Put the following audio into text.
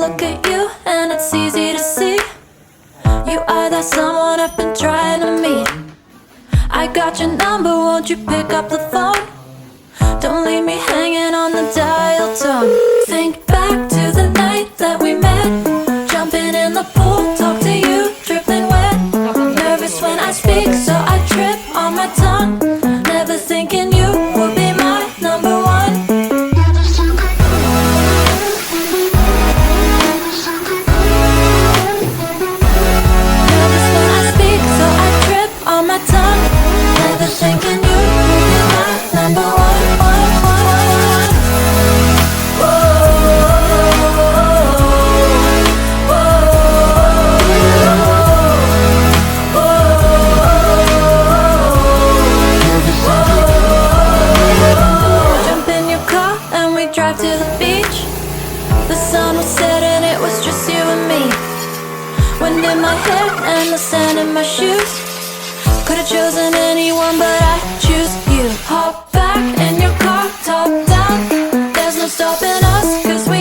look at you and it's easy to see you are that someone I've been trying to meet. I got your number, won't you pick up the phone? Don't leave me hanging on the dial tone. Think back to the night that we met, jumping in the pool, talk to you, dripping wet. Nervous when I speak, so I trip on my tongue. Never thinking you would be my number one. Nervous when I speak, so I trip on my tongue. Never thinking you would be my number one. Drive to the beach. The sun was setting, it was just you and me. Wind in my hair and the sand in my shoes. Could've chosen anyone, but I choose you. Hop back in your car, top down. There's no stopping us, 'cause we